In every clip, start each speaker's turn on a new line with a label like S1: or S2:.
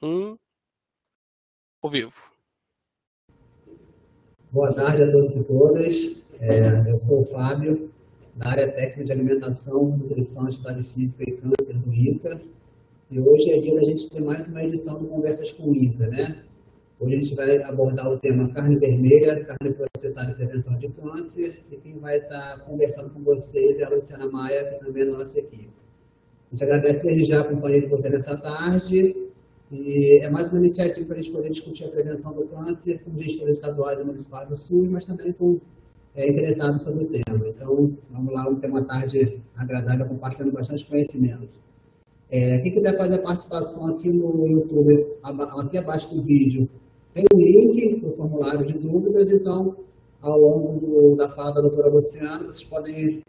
S1: Ao vivo.
S2: Boa tarde a todos e todas. Eu sou o Fábio, da área técnica de alimentação, nutrição, atividade física e câncer do INCA. E hoje é dia da gente ter mais uma edição do Conversas com o INCA, né? Hoje a gente vai abordar o tema carne vermelha, carne processada e prevenção de câncer. E quem vai estar conversando com vocês é a Luciana Maia, que também é da nossa equipe. A gente agradece desde já a companhia de vocês nessa tarde. E é mais uma iniciativa para a gente poder discutir a prevenção do câncer com gestores estaduais e municipais do SUS, mas também com interessados sobre o tema. Então, vamos lá, vamos ter uma tarde agradável, compartilhando bastante conhecimento. Quem quiser fazer a participação aqui no YouTube, aqui abaixo do vídeo, tem um link para o formulário de dúvidas, então, ao longo da fala da doutora Luciana, vocês podem ir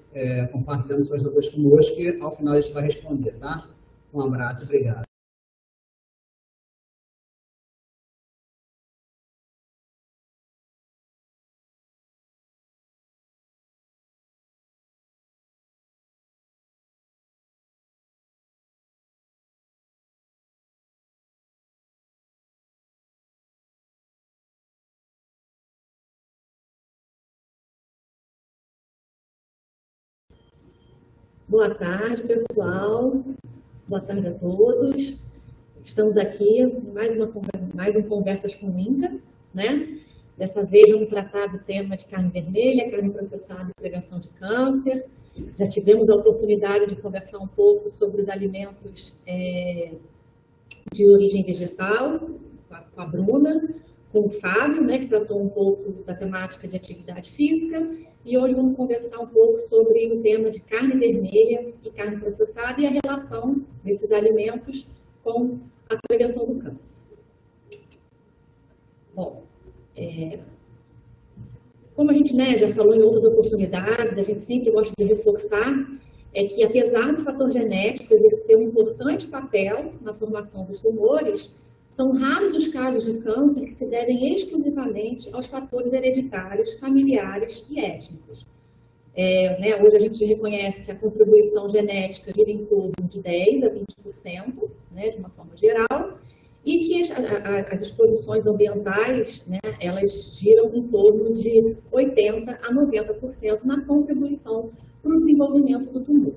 S2: compartilhando suas dúvidas conosco e ao final a gente vai responder, tá? Um abraço e obrigado.
S3: Boa tarde, pessoal. Boa tarde a todos. Estamos aqui em mais um Conversas com o INCA, né? Dessa vez vamos tratar do tema de carne vermelha, carne processada e prevenção de câncer. Já tivemos a oportunidade de conversar um pouco sobre os alimentos de origem vegetal, com a Bruna, com o Fábio, né, que tratou um pouco da temática de atividade física, e hoje vamos conversar um pouco sobre o tema de carne vermelha e carne processada e a relação desses alimentos com a prevenção do câncer. Bom, como a gente, né, já falou em outras oportunidades, a gente sempre gosta de reforçar que, apesar do fator genético exercer um importante papel na formação dos tumores, são raros os casos de câncer que se devem exclusivamente aos fatores hereditários, familiares e étnicos. Hoje a gente reconhece que a contribuição genética gira em torno de 10% a 20%, né, de uma forma geral, e que as exposições ambientais, né, elas giram em torno de 80% a 90% na contribuição para o desenvolvimento do tumor.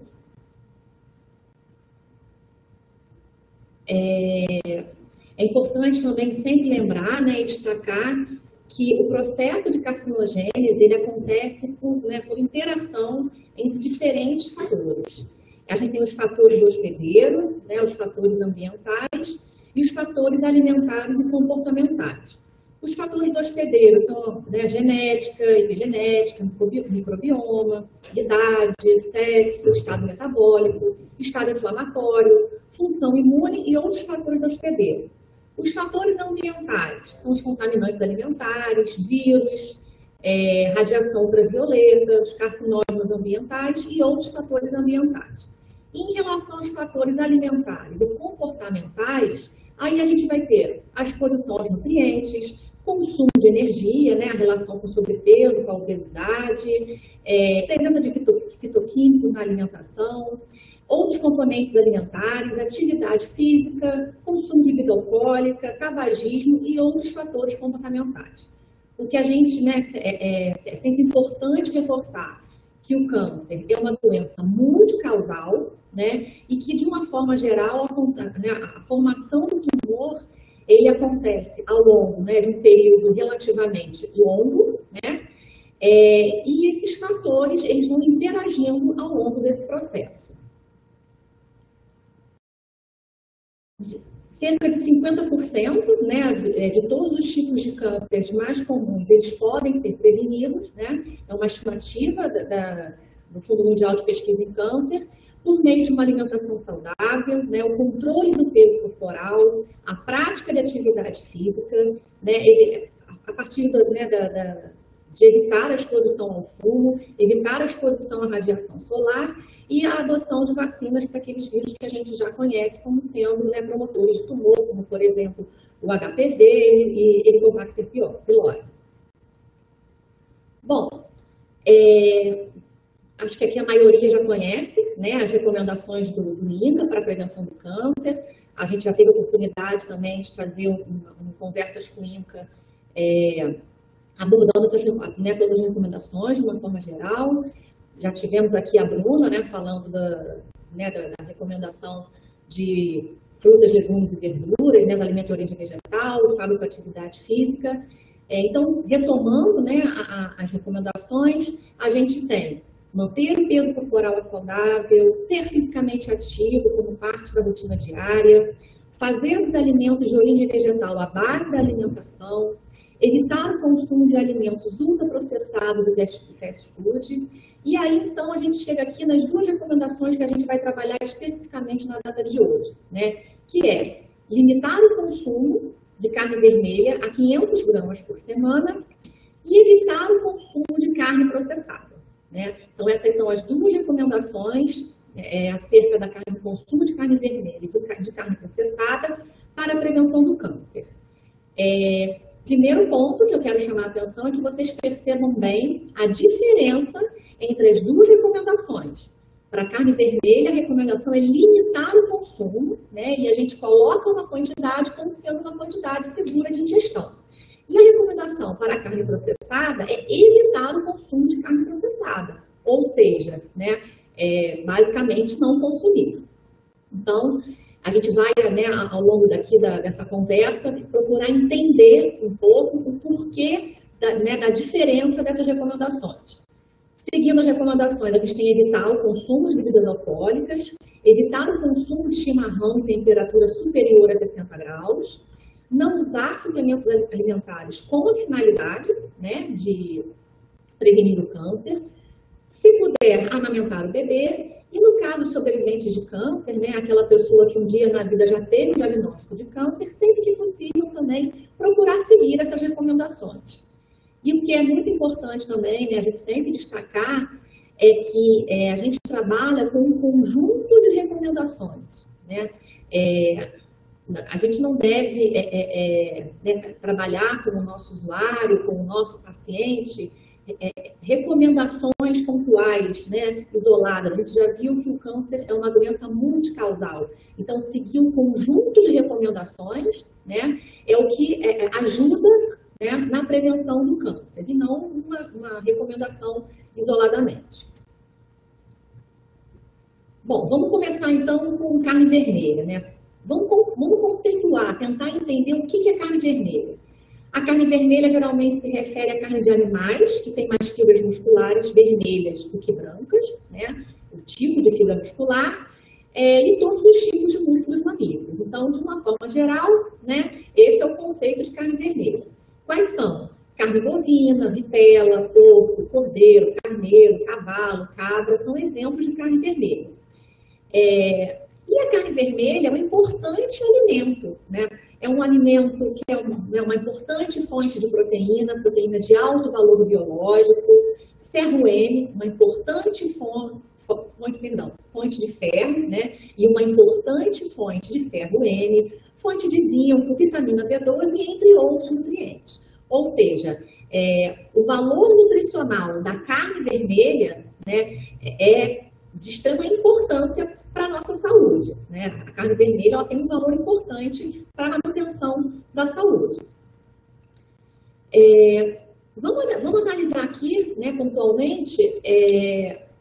S3: É importante também sempre lembrar, né, e destacar que o processo de carcinogênese ele acontece por interação entre diferentes fatores. A gente tem os fatores do hospedeiro, né, os fatores ambientais e os fatores alimentares e comportamentais. Os fatores do hospedeiro são, né, genética, epigenética, microbioma, idade, sexo, estado metabólico, estado inflamatório, função imune e outros fatores do hospedeiro. Os fatores ambientais são os contaminantes alimentares, vírus, radiação ultravioleta, os carcinógenos ambientais e outros fatores ambientais. Em relação aos fatores alimentares e comportamentais, aí a gente vai ter a exposição aos nutrientes, consumo de energia, né, a relação com o sobrepeso, com a obesidade, presença de fitoquímicos na alimentação, outros componentes alimentares, atividade física, consumo de bebida alcoólica, tabagismo e outros fatores comportamentais. O que a gente, né, é sempre importante reforçar que o câncer é uma doença multicausal, né, e que, de uma forma geral, a formação do tumor ele acontece ao longo, né, de um período relativamente longo, né, e esses fatores eles vão interagindo ao longo desse processo. Cerca de 50%, né, de todos os tipos de cânceres mais comuns, eles podem ser prevenidos, né, é uma estimativa do Fundo Mundial de Pesquisa em Câncer, por meio de uma alimentação saudável, né, o controle do peso corporal, a prática de atividade física, né, a partir de evitar a exposição ao fumo, evitar a exposição à radiação solar e a adoção de vacinas para aqueles vírus que a gente já conhece como sendo, né, promotores de tumor, como, por exemplo, o HPV e Helicobacter pylori. Bom, acho que aqui a maioria já conhece, né, as recomendações do INCA para a prevenção do câncer. A gente já teve a oportunidade também de fazer conversas com o INCA, abordando essas, né, todas as recomendações de uma forma geral. Já tivemos aqui a Bruna, né, falando da recomendação de frutas, legumes e verduras, né, do alimento de origem vegetal, o Fábio com atividade física. Então, retomando, né, as recomendações, a gente tem manter o peso corporal saudável, ser fisicamente ativo como parte da rotina diária, fazer os alimentos de origem vegetal à base da alimentação, evitar o consumo de alimentos ultraprocessados e fast food. E aí, então, a gente chega aqui nas duas recomendações que a gente vai trabalhar especificamente na data de hoje, né? Que é limitar o consumo de carne vermelha a 500 gramas por semana e evitar o consumo de carne processada, né? Então, essas são as duas recomendações acerca do consumo de carne vermelha e de carne processada para a prevenção do câncer. Primeiro ponto que eu quero chamar a atenção é que vocês percebam bem a diferença entre as duas recomendações. Para a carne vermelha, a recomendação é limitar o consumo, né? E a gente coloca uma quantidade como sendo uma quantidade segura de ingestão. E a recomendação para a carne processada é evitar o consumo de carne processada, ou seja, né, basicamente não consumir. Então, a gente vai, né, ao longo dessa conversa, procurar entender um pouco o porquê da diferença dessas recomendações. Seguindo as recomendações, a gente tem evitar o consumo de bebidas alcoólicas, evitar o consumo de chimarrão em temperatura superior a 60 graus, não usar suplementos alimentares com a finalidade, né, de prevenir o câncer, se puder, amamentar o bebê, e no caso de sobreviventes de câncer, né, aquela pessoa que um dia na vida já teve o diagnóstico de câncer, sempre que possível também procurar seguir essas recomendações. E o que é muito importante também, né, a gente sempre destacar, é que a gente trabalha com um conjunto de recomendações, né? A gente não deve trabalhar com o nosso usuário, com o nosso paciente, recomendações pontuais, né, isoladas. A gente já viu que o câncer é uma doença multicausal. Então, seguir um conjunto de recomendações, né, é o que ajuda, né, na prevenção do câncer, e não uma recomendação isoladamente. Bom, vamos começar então com carne vermelha, né? Vamos conceituar, tentar entender o que é carne vermelha. A carne vermelha geralmente se refere à carne de animais que tem mais fibras musculares vermelhas do que brancas, né? O tipo de fibra muscular e todos os tipos de músculos mamíferos. Então, de uma forma geral, né, esse é o conceito de carne vermelha. Quais são? Carne bovina, vitela, porco, cordeiro, carneiro, cavalo, cabra, são exemplos de carne vermelha. E a carne vermelha é um importante alimento, né? É um alimento que é uma importante fonte de proteína de alto valor biológico, ferro M, uma importante fonte de ferro, né? E uma importante fonte de ferro M, fonte de zinco, vitamina B12, entre outros nutrientes. Ou seja, o valor nutricional da carne vermelha, né, é de extrema importância para a nossa saúde, né? A carne vermelha ela tem um valor importante para a manutenção da saúde. Vamos analisar aqui, né, pontualmente,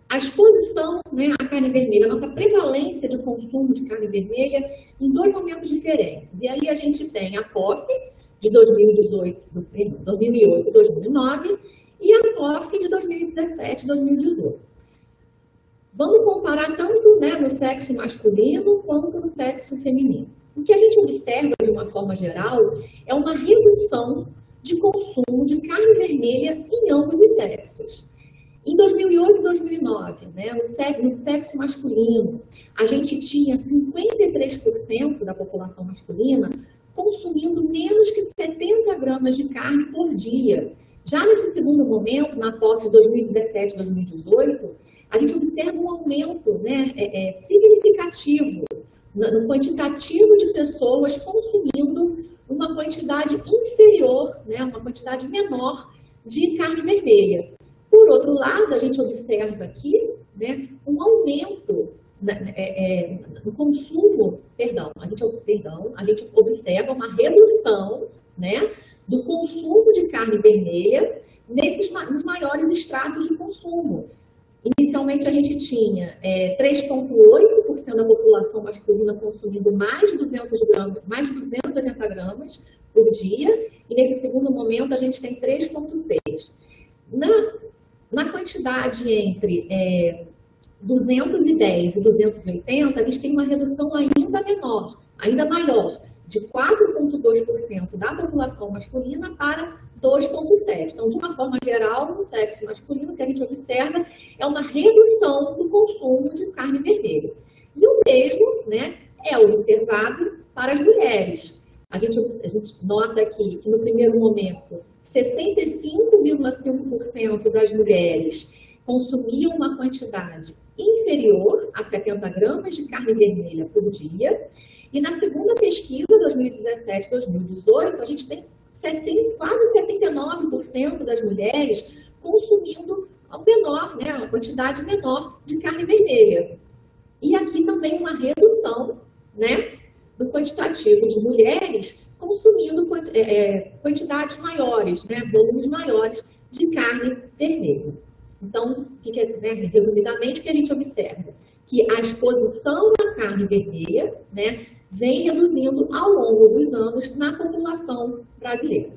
S3: a exposição, né, à carne vermelha, a nossa prevalência de consumo de carne vermelha em dois momentos diferentes. E aí a gente tem a POF de 2008 e 2009 e a POF de 2017 e 2018. Vamos comparar tanto, né, no sexo masculino quanto no sexo feminino. O que a gente observa, de uma forma geral, é uma redução de consumo de carne vermelha em ambos os sexos. Em 2008 e 2009, né, no sexo masculino, a gente tinha 53% da população masculina consumindo menos que 70 gramas de carne por dia. Já nesse segundo momento, na POF de 2017 e 2018, a gente observa um aumento, né, significativo no quantitativo de pessoas consumindo uma quantidade inferior, né, uma quantidade menor de carne vermelha. Por outro lado, a gente observa aqui, né, um aumento no consumo, a gente observa uma redução, né, do consumo de carne vermelha nos maiores estratos de consumo. Inicialmente, a gente tinha 3,8% da população masculina consumindo mais de 280 gramas por dia, e nesse segundo momento a gente tem 3,6%. Na quantidade entre 210 e 280, a gente tem uma redução ainda maior, de 4,2% da população masculina para 2,7%. Então, de uma forma geral, no sexo masculino, o que a gente observa é uma redução do consumo de carne vermelha. E o mesmo, né, é observado para as mulheres. A gente nota aqui que, no primeiro momento, 65,5% das mulheres consumiam uma quantidade inferior a 70 gramas de carne vermelha por dia. E na segunda pesquisa, 2017-2018, a gente tem quase 79% das mulheres consumindo uma quantidade menor de carne vermelha. E aqui também uma redução, né, do quantitativo de mulheres consumindo quantidades maiores, né, volumes maiores de carne vermelha. Então, resumidamente, o que a gente observa? Que a exposição à carne vermelha, né, vem reduzindo ao longo dos anos na população brasileira.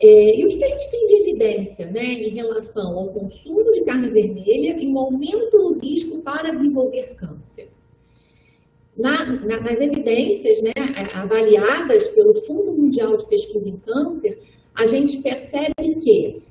S3: E o que a gente tem de evidência, né, em relação ao consumo de carne vermelha e o aumento do risco para desenvolver câncer? Nas evidências, né, avaliadas pelo Fundo Mundial de Pesquisa em Câncer, a gente percebe que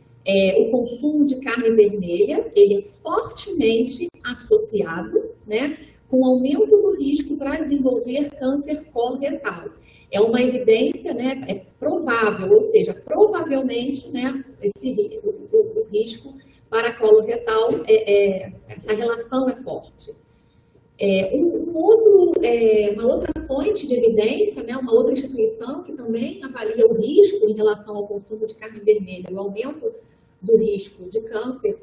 S3: o consumo de carne vermelha ele é fortemente associado, né, com aumento do risco para desenvolver câncer coloretal. É uma evidência, né, provável, ou seja, provavelmente, né, o risco para coloretal, essa relação é forte. Uma outra fonte de evidência, né, uma outra instituição que também avalia o risco em relação ao consumo de carne vermelha, o aumento do risco de câncer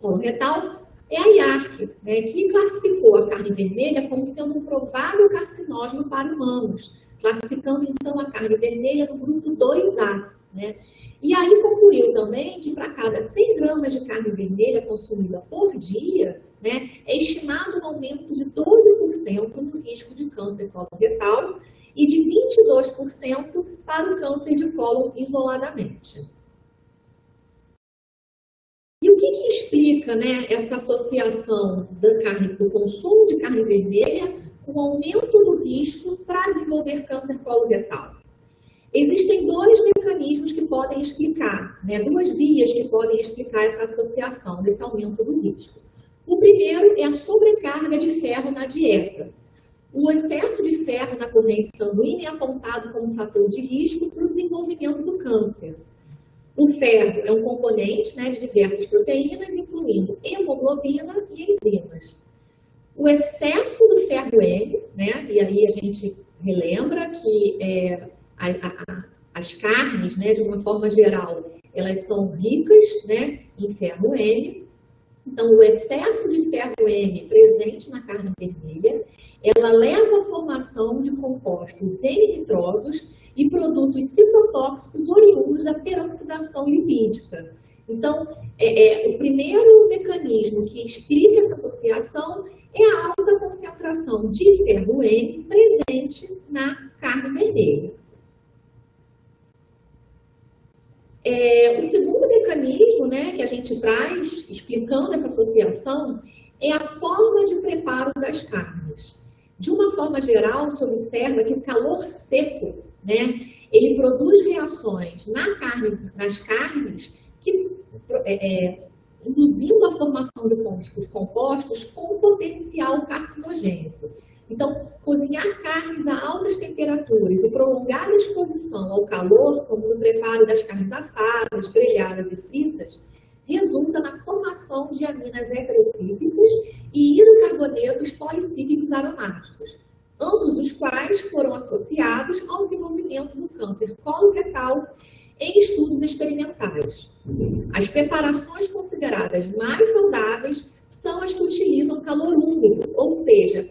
S3: coloretal, é a IARC, né, que classificou a carne vermelha como sendo um provável carcinógeno para humanos, classificando então a carne vermelha no grupo 2A. Né? E aí concluiu também que para cada 100 gramas de carne vermelha consumida por dia, né, é estimado um aumento de 12% no risco de câncer coloretal e de 22% para o câncer de cólon isoladamente. E o que explica, né, essa associação do consumo de carne vermelha com o aumento do risco para desenvolver câncer coloretal? Existem dois mecanismos que podem explicar, né, duas vias que podem explicar essa associação, desse aumento do risco. O primeiro é a sobrecarga de ferro na dieta. O excesso de ferro na corrente sanguínea é apontado como fator de risco para o desenvolvimento do câncer. O ferro é um componente, né, de diversas proteínas, incluindo hemoglobina e enzimas. O excesso do ferro M, né, e aí a gente relembra que as carnes, né, de uma forma geral, elas são ricas, né, em ferro M. Então, o excesso de ferro M presente na carne vermelha, ela leva à formação de compostos N-nitrosos e produtos citotóxicos oriundos da peroxidação lipídica. Então, o primeiro mecanismo que explica essa associação é a alta concentração de ferro M presente na carne vermelha. O segundo mecanismo, né, que a gente traz, explicando essa associação, é a forma de preparo das carnes. De uma forma geral, se observa que o calor seco, né, ele produz reações nas carnes, induzindo a formação de compostos com potencial carcinogênico. Então, cozinhar carnes a altas temperaturas e prolongar a exposição ao calor, como no preparo das carnes assadas, grelhadas e fritas, resulta na formação de aminas heterocíclicas e hidrocarbonetos policíclicos aromáticos, ambos os quais foram associados ao desenvolvimento do câncer coloretal em estudos experimentais. As preparações consideradas mais saudáveis são as que utilizam calor úmido, ou seja,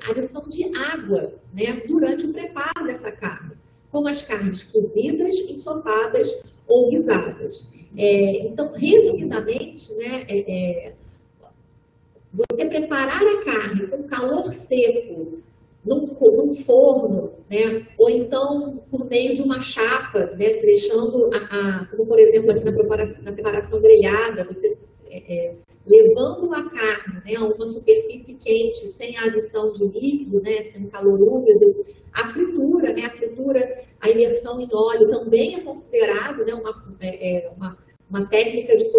S3: adição de água, né, durante o preparo dessa carne, como as carnes cozidas, ensopadas ou guisadas. Então, resumidamente, né, você preparar a carne com calor seco, num forno, né, ou então por meio de uma chapa, né, se deixando, como por exemplo aqui na preparação grelhada, você levando a carne, né, a uma superfície quente, sem a adição de líquido, né, sem calor úmido. A fritura, né, a imersão em óleo também é considerado, né, uma técnica de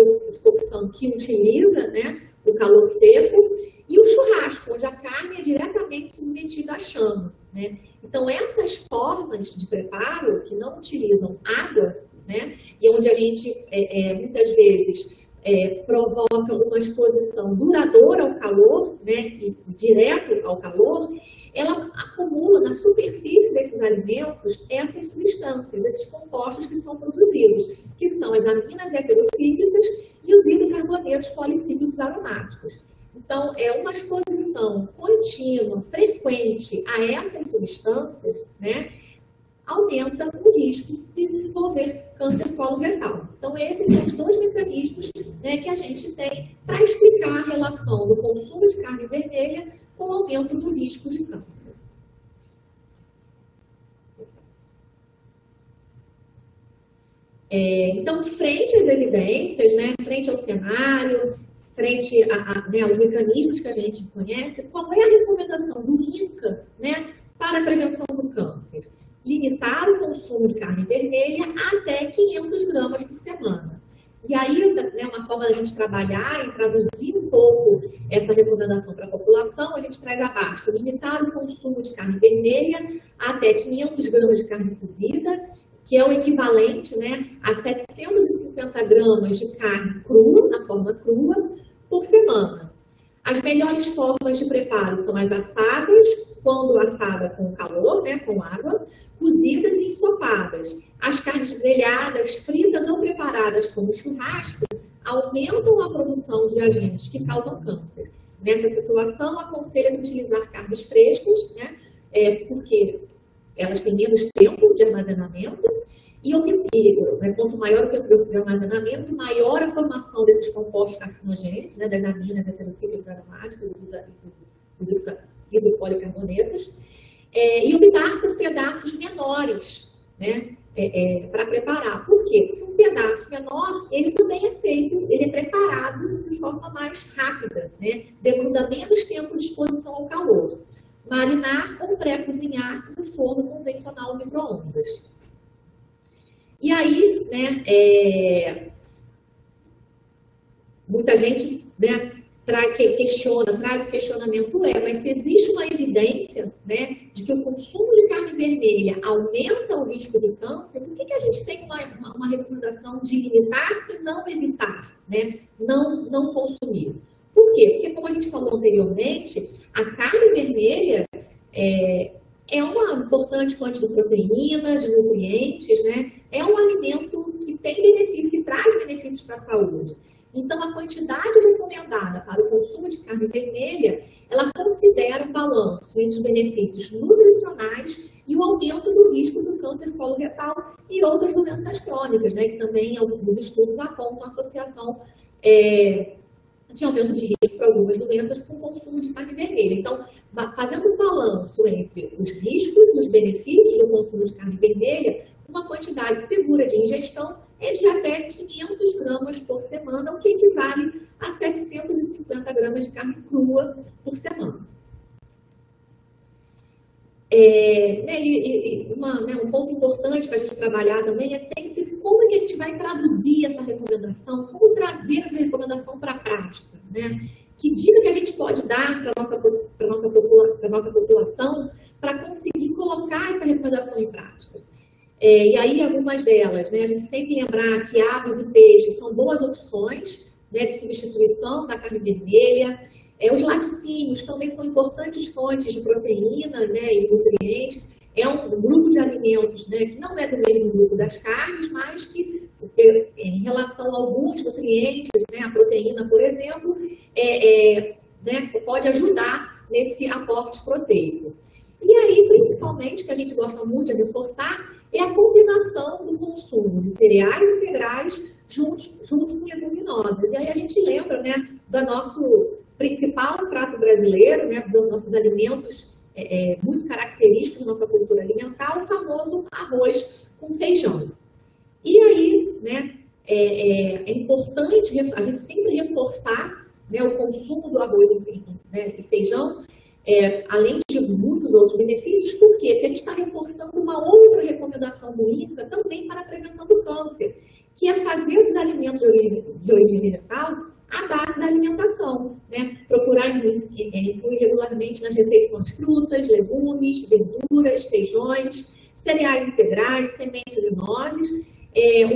S3: cocção que utiliza, né, o calor seco. E o churrasco, onde a carne é diretamente submetida à chama, né? Então, essas formas de preparo que não utilizam água, né, e onde a gente, muitas vezes, provoca uma exposição duradoura ao calor, né, e direto ao calor, ela acumula na superfície desses alimentos essas substâncias, esses compostos que são produzidos, que são as aminas heterocíclicas e os hidrocarbonetos policíclicos aromáticos. Então, uma exposição contínua, frequente a essas substâncias, né, aumenta o risco de desenvolver câncer coloretal. Então, esses são os dois mecanismos, né, que a gente tem para explicar a relação do consumo de carne vermelha com o aumento do risco de câncer. Então, frente às evidências, né, frente ao cenário, frente aos mecanismos que a gente conhece, qual é a recomendação do INCA, né, para a prevenção do câncer? Limitar o consumo de carne vermelha até 500 gramas por semana. E aí, né, uma forma da gente trabalhar e traduzir um pouco essa recomendação para a população, a gente traz abaixo: limitar o consumo de carne vermelha até 500 gramas de carne cozida, que é o equivalente, né, a 750 gramas de carne crua, na forma crua, por semana. As melhores formas de preparo são as assadas, quando assada com calor, né, com água, cozidas e ensopadas. As carnes grelhadas, fritas ou preparadas como churrasco aumentam a produção de agentes que causam câncer. Nessa situação, aconselha-se utilizar carnes frescas, né, porque elas têm menos tempo de armazenamento, e quanto maior o tempo de armazenamento, maior a formação desses compostos carcinogênicos, né, das aminas heterocíclicas aromáticas e dos hidropolicarbonetos, e optar por pedaços menores, né, para preparar. Por quê? Porque um pedaço menor, ele também ele é preparado de forma mais rápida, né, demanda menos tempo de exposição ao calor. Marinar ou pré-cozinhar no forno convencional micro-ondas. E aí, né, muita gente, né, traz o questionamento, mas se existe uma evidência, né, de que o consumo de carne vermelha aumenta o risco de câncer, por que a gente tem uma recomendação de limitar e não evitar, né, não consumir? Por quê? Porque, como a gente falou anteriormente, a carne vermelha é uma importante fonte de proteína, de nutrientes, né? É um alimento que tem benefícios, que traz benefícios para a saúde. Então, a quantidade recomendada para o consumo de carne vermelha, ela considera um balanço entre os benefícios nutricionais e o aumento do risco do câncer coloretal e outras doenças crônicas, né? Que também alguns estudos apontam a associação de aumento de risco para algumas doenças com o consumo de carne vermelha. Então, fazendo um balanço entre os riscos e os benefícios do consumo de carne vermelha, uma quantidade segura de ingestão é de até 500 gramas por semana, o que equivale a 750 gramas de carne crua por semana. Um ponto importante para a gente trabalhar também é sempre como é que a gente vai traduzir essa recomendação, como trazer essa recomendação para a prática, né? Que dica que a gente pode dar para a nossa população para conseguir colocar essa recomendação em prática. E aí, algumas delas, né? A gente sempre lembrar que aves e peixes são boas opções, né, de substituição da carne vermelha. Os laticínios também são importantes fontes de proteína, né, e nutrientes. É um grupo de alimentos, né, que não é do mesmo grupo das carnes, mas que em relação a alguns nutrientes, né, a proteína, por exemplo, né, pode ajudar nesse aporte proteico. E aí, principalmente, que a gente gosta muito de reforçar, é a combinação do consumo de cereais integrais junto com leguminosas. E aí a gente lembra, né, do nosso principal prato brasileiro, né, dos nossos alimentos muito característicos da nossa cultura alimentar, o famoso arroz com feijão. E aí, né, é importante a gente sempre reforçar, né, o consumo do arroz e feijão, além de muitos outros benefícios. Por quê? Porque a gente está reforçando uma outra recomendação do INCA também para a prevenção do câncer, que é fazer os alimentos de origem vegetal à base da alimentação, né? Procurar incluir regularmente nas refeições frutas, legumes, verduras, feijões, cereais integrais, sementes e nozes,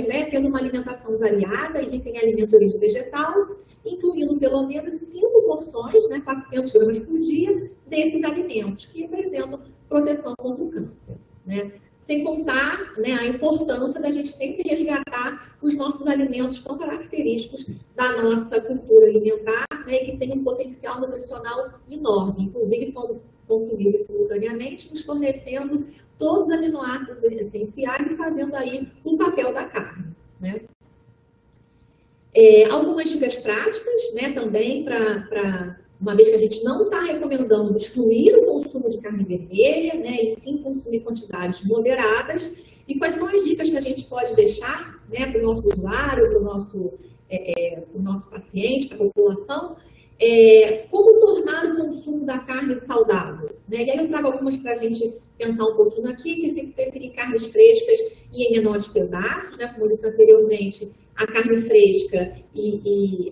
S3: né, tendo uma alimentação variada e rica em alimentos de origem vegetal, incluindo pelo menos 5 porções, né, 400 gramas por dia, desses alimentos, que representam proteção contra o câncer, né? Sem contar, né, a importância da gente sempre resgatar os nossos alimentos tão característicos da nossa cultura alimentar, né, que tem um potencial nutricional enorme, inclusive quando consumidos simultaneamente, nos fornecendo todos os aminoácidos essenciais e fazendo aí o papel da carne, né? Algumas dicas práticas, né, também uma vez que a gente não está recomendando excluir o consumo de carne vermelha, né, e sim consumir quantidades moderadas. E quais são as dicas que a gente pode deixar, né, para o nosso usuário, para o nosso paciente, para a população? Como tornar o consumo da carne saudável, né? E aí eu trago algumas para a gente pensar um pouquinho aqui, que sempre preferir carnes frescas e em menores pedaços, né? Como eu disse anteriormente, a carne fresca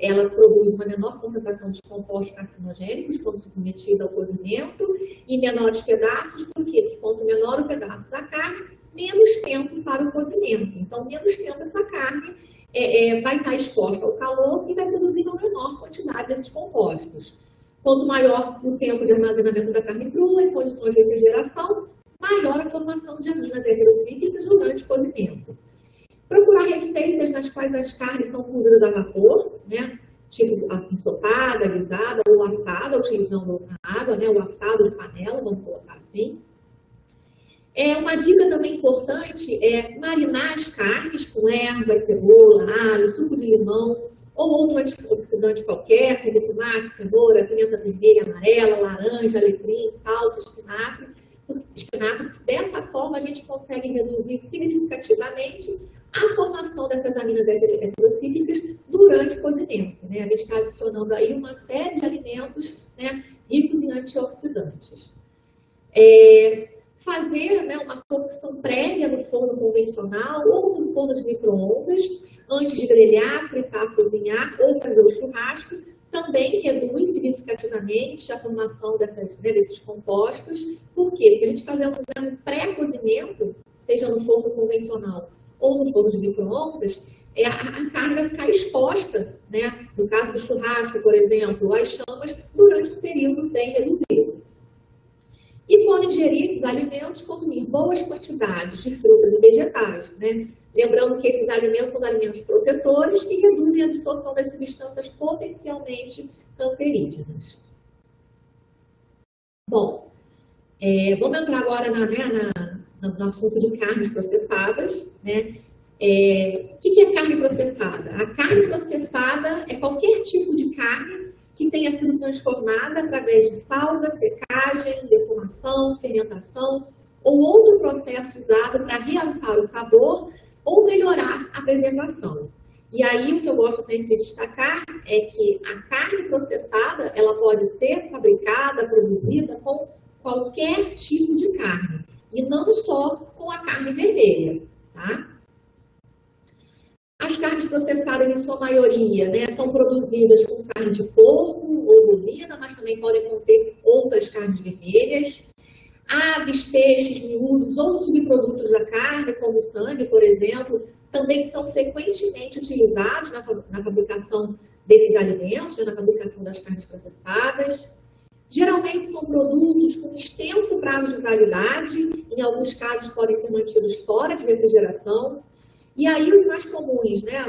S3: ela produz uma menor concentração de compostos carcinogênicos quando submetida ao cozimento, em menores pedaços. Por quê? Porque quanto menor o pedaço da carne, menos tempo para o cozimento. Então, menos tempo essa carne vai estar exposta ao calor e vai produzir uma menor quantidade desses compostos. Quanto maior o tempo de armazenamento da carne crua em condições de refrigeração, maior a formação de aminas heterocíclicas durante o cozimento. Procurar receitas nas quais as carnes são cozidas a vapor, né? Tipo ensopada, guisada ou assada, utilizando a água, né? O assado de panela, vamos colocar assim. Uma dica também importante é marinar as carnes com ervas, cebola, alho, suco de limão ou outro antioxidante qualquer, como tomate, cenoura, pimenta vermelha, amarela, laranja, alecrim, salsa, espinafre. Dessa forma, a gente consegue reduzir significativamente a formação dessas aminas heterocíclicas durante o cozimento, né? A gente está adicionando aí uma série de alimentos, né, ricos em antioxidantes. Fazer, né, uma cocção prévia no forno convencional ou no forno de micro-ondas, antes de grelhar, fritar, cozinhar ou fazer o churrasco, também reduz significativamente a formação desses compostos. Por quê? Porque a gente fazendo um pré-cozimento, seja no forno convencional ou no forno de micro-ondas, a carne vai ficar exposta, né, no caso do churrasco, por exemplo, às chamas durante um período bem reduzido. E quando ingerir esses alimentos, consumir boas quantidades de frutas e vegetais, né? Lembrando que esses alimentos são alimentos protetores e reduzem a absorção das substâncias potencialmente cancerígenas. Bom, vamos entrar agora no assunto de carnes processadas, né? O que é carne processada? A carne processada é qualquer tipo de carne que tenha sido transformada através de salga, secagem, defumação, fermentação ou outro processo usado para realçar o sabor ou melhorar a preservação. E aí o que eu gosto sempre de destacar é que a carne processada ela pode ser fabricada, produzida com qualquer tipo de carne e não só com a carne vermelha, tá? As carnes processadas, em sua maioria, né, são produzidas com carne de porco ou bovina, mas também podem conter outras carnes vermelhas. Aves, peixes, miúdos ou subprodutos da carne, como sangue, por exemplo, também são frequentemente utilizados na fabricação desses alimentos, né, na fabricação das carnes processadas. Geralmente são produtos com extenso prazo de validade, em alguns casos podem ser mantidos fora de refrigeração. E aí os mais comuns, né,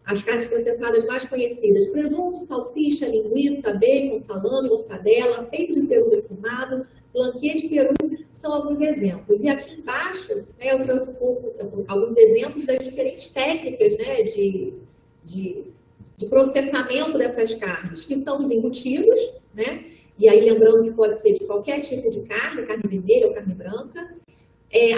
S3: as carnes processadas mais conhecidas, presunto, salsicha, linguiça, bacon, salame, mortadela, peito de peru defumado, blanquê de peru, são alguns exemplos. E aqui embaixo, né, eu trouxe alguns exemplos das diferentes técnicas, né, de processamento dessas carnes, que são os embutidos, né, e aí lembrando que pode ser de qualquer tipo de carne vermelha ou carne branca.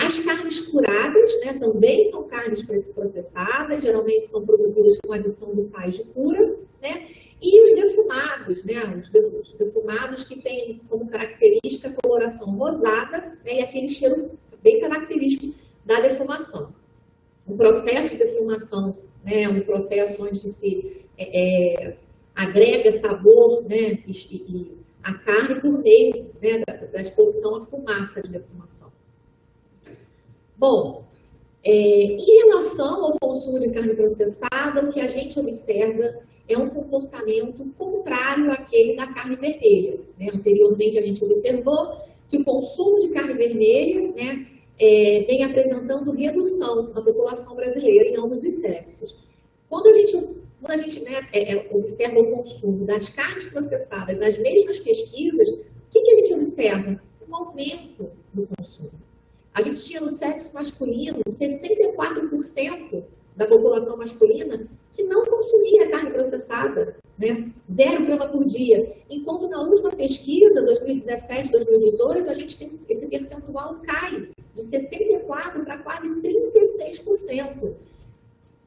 S3: As carnes curadas, né, também são carnes processadas, geralmente são produzidas com adição de sais de cura, né, e os defumados, né, os defumados que têm como característica a coloração rosada, né, e aquele cheiro bem característico da defumação. O processo de defumação, né, é um processo onde se agrega sabor, né, e a carne por meio, né, da exposição à fumaça de defumação. Bom, em relação ao consumo de carne processada, o que a gente observa é um comportamento contrário àquele da carne vermelha, né? Anteriormente, a gente observou que o consumo de carne vermelha, né, vem apresentando redução na população brasileira em ambos os sexos. Quando a gente né, observa o consumo das carnes processadas nas mesmas pesquisas, o que a gente observa? Um aumento do consumo. A gente tinha no sexo masculino 64% da população masculina que não consumia carne processada, né? 0 grama por dia. Enquanto na última pesquisa, 2017, 2018, a gente tem esse percentual cai de 64% para quase 36%.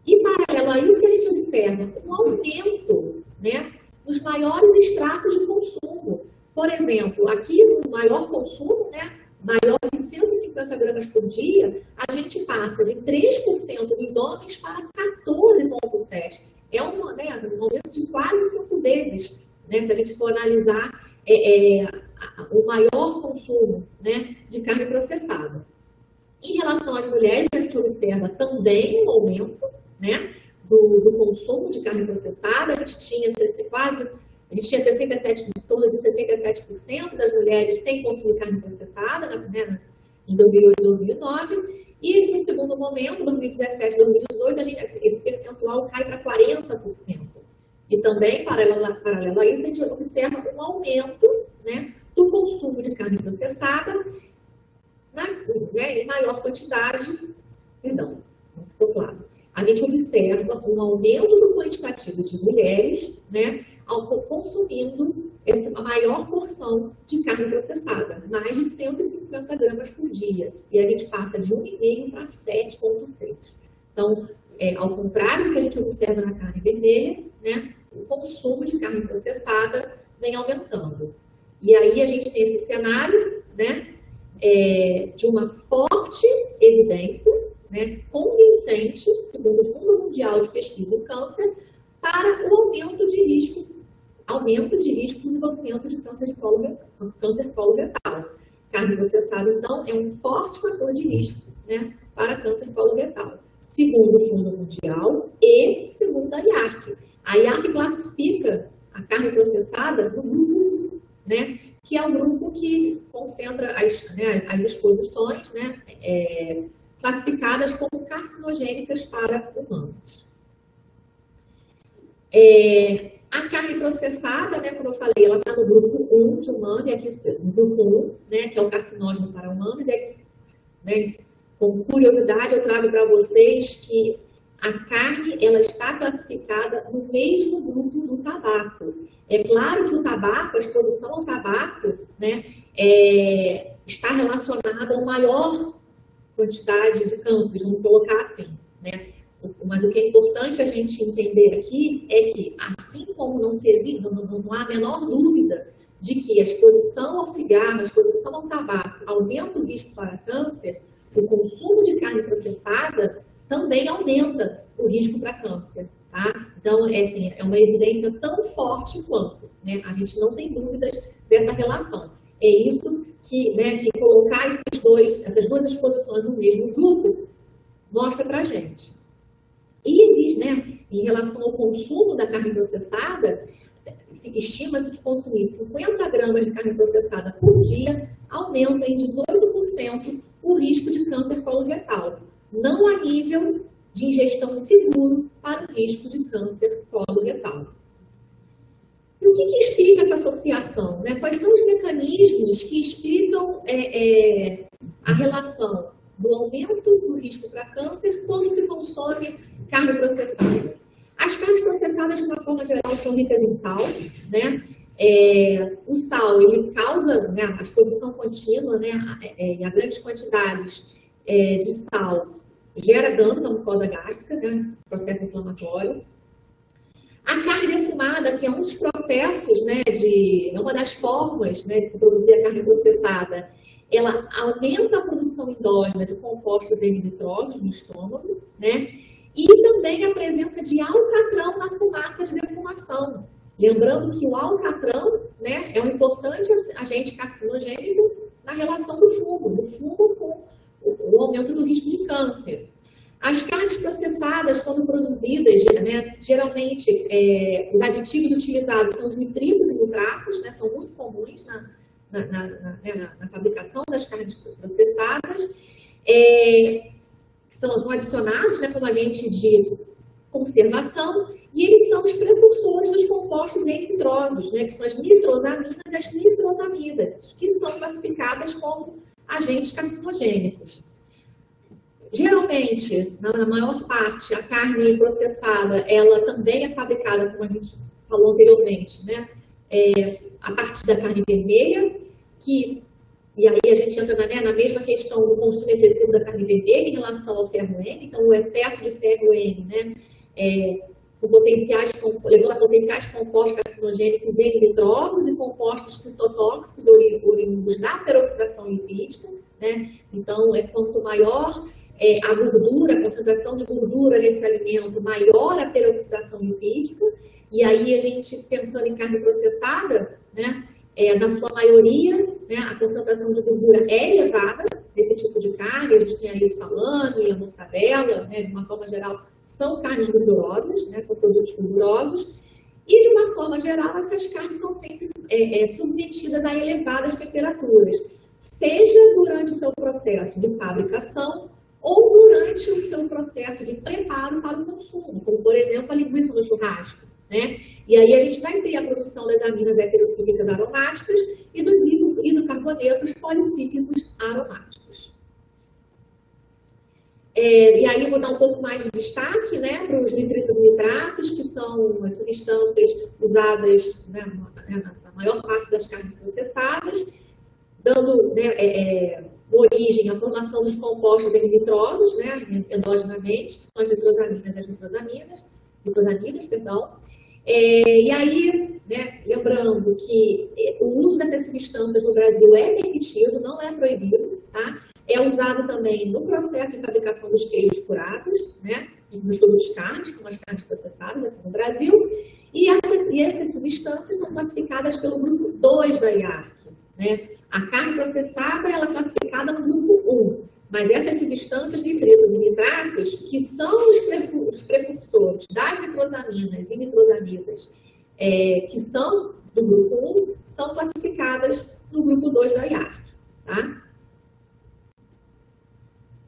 S3: E paralelo a isso que a gente observa um aumento, né, nos maiores estratos de consumo. Por exemplo, aqui no maior consumo, né, maior de 150 gramas por dia, a gente passa de 3% dos homens para 14,7%. É um aumento de quase 5 vezes, né, se a gente for analisar o maior consumo, né, de carne processada. Em relação às mulheres, a gente observa também um aumento, né, do consumo de carne processada. A gente tinha 67, em torno de 67% das mulheres sem consumir carne processada, né, em 2008 e 2009, e no segundo momento, 2017 e 2018, esse percentual cai para 40%. E também, paralelo a isso, a gente observa um aumento, né, do consumo de carne processada em maior quantidade, não ficou claro. A gente observa um aumento do quantitativo de mulheres, né, consumindo essa maior porção de carne processada, mais de 150 gramas por dia. E a gente passa de 1,5 para 7,6. Então, ao contrário do que a gente observa na carne vermelha, né, o consumo de carne processada vem aumentando. E aí a gente tem esse cenário, né, de uma forte evidência, né, convincente, segundo o Fundo Mundial de Pesquisa em Câncer, para o aumento de risco do desenvolvimento de câncer coloretal. Carne processada, então, é um forte fator de risco, né, para câncer coloretal, segundo o Fundo Mundial e segundo a IARC. A IARC classifica a carne processada no grupo, né, que é o grupo que concentra as exposições, né, classificadas como carcinogênicas para humanos. A carne processada, né, como eu falei, ela está no grupo 1 de humanos, e aqui no grupo 1, né, que é o carcinógeno para humanos. Né, com curiosidade, eu trago para vocês que a carne ela está classificada no mesmo grupo do tabaco. É claro que o tabaco, a exposição ao tabaco, né, está relacionada a uma maior quantidade de cânceres, vamos colocar assim, né? Mas o que é importante a gente entender aqui é que, assim como não há a menor dúvida de que a exposição ao cigarro, a exposição ao tabaco aumenta o risco para câncer, o consumo de carne processada também aumenta o risco para câncer, tá? Então, é uma evidência tão forte quanto, né? A gente não tem dúvidas dessa relação. É isso que colocar essas duas exposições no mesmo grupo mostra para a gente. E, né, em relação ao consumo da carne processada, estima-se que consumir 50 gramas de carne processada por dia aumenta em 18% o risco de câncer coloretal. não há nível de ingestão seguro para o risco de câncer coloretal. E o que explica essa associação, né? Quais são os mecanismos que explicam a relação do aumento do risco para câncer quando se consome carne processada? As carnes processadas, de uma forma geral, são ricas em sal, né? O sal, ele causa, né, a exposição contínua, né, a grandes quantidades de sal, gera danos à mucosa gástrica, né, processo inflamatório. A carne defumada, que é um dos processos, né, é uma das formas, né, de se produzir a carne processada, ela aumenta a produção endógena de compostos N-nitrosos no estômago, né, e também a presença de alcatrão na fumaça de defumação. Lembrando que o alcatrão, né, é um importante agente carcinogênico na relação do fumo com o aumento do risco de câncer. As carnes processadas, quando produzidas, né, geralmente os aditivos utilizados são os nitritos e nitratos, né, são muito comuns na fabricação das carnes processadas, são adicionados, né, como agente de conservação, e eles são os precursores dos compostos N-nitrosos, né, que são as nitrosaminas e as nitrosamidas, que são classificadas como agentes carcinogênicos. Geralmente, na maior parte, a carne processada, ela também é fabricada, como a gente falou anteriormente, né, a partir da carne vermelha, e aí a gente entra na mesma questão do consumo excessivo da carne vermelha em relação ao ferro N, então o excesso de ferro N, né, levando a potenciais compostos carcinogênicos N-nitrosos e compostos citotóxicos oriundos da peroxidação lipídica, né, então quanto maior a gordura, a concentração de gordura nesse alimento, maior a peroxidação lipídica, e aí a gente, pensando em carne processada, né, na sua maioria, né, a concentração de gordura é elevada nesse tipo de carne, a gente tem aí o salame, a mortadela, né, de uma forma geral, são carnes gordurosas, né, são produtos gordurosos, e de uma forma geral, essas carnes são sempre submetidas a elevadas temperaturas, seja durante o seu processo de fabricação, ou durante o seu processo de preparo para o consumo, como, por exemplo, a linguiça no churrasco, né? E aí a gente vai ter a produção das aminas heterocíclicas aromáticas e dos hidrocarbonetos policíclicos aromáticos. E aí eu vou dar um pouco mais de destaque, né, para os nitritos e nitratos, que são as substâncias usadas, né, na maior parte das carnes processadas, dando, né, origem à formação dos compostos N-nitrosos, né, endogenamente, que são as nitrosaminas e as nitrosamidas, perdão. E aí, né, lembrando que o uso dessas substâncias no Brasil é permitido, não é proibido, tá? É usado também no processo de fabricação dos queijos curados, né, e dos produtos carnes, como as carnes processadas aqui no Brasil, e essas substâncias são classificadas pelo grupo 2 da IARC, né? A carne processada ela é classificada no grupo 1, mas essas substâncias nitritos e nitratos, que são os precursores das nitrosaminas e nitrosamidas, que são do grupo 1, são classificadas no grupo 2 da IARC, tá?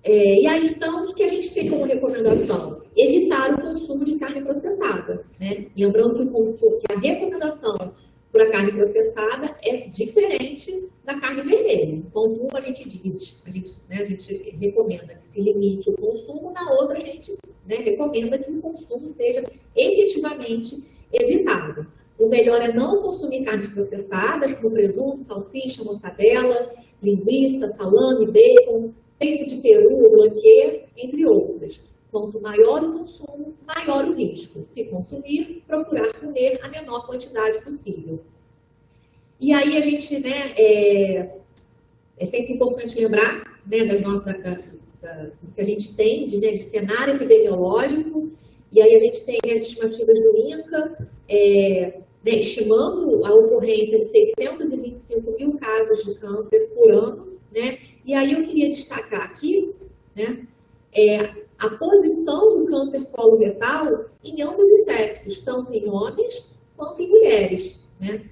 S3: E aí, então, o que a gente tem como recomendação? Evitar o consumo de carne processada, né? Lembrando que a recomendação para a carne processada é diferente da carne vermelha. Ponto 1, a gente diz, a gente recomenda que se limite o consumo, na outra a gente, né, recomenda que o consumo seja efetivamente evitado. O melhor é não consumir carnes processadas, como presunto, salsicha, mortadela, linguiça, salame, bacon, peito de peru, blanquê, entre outras. Quanto maior o consumo, maior o risco. Se consumir, procurar comer a menor quantidade possível. E aí a gente, né, é sempre importante lembrar, né, do que a gente tem de cenário epidemiológico, e aí a gente tem as estimativas do INCA, né, estimando a ocorrência de 625 mil casos de câncer por ano, né, e aí eu queria destacar aqui, né, a posição do câncer coloretal em ambos os sexos, tanto em homens quanto em mulheres, né.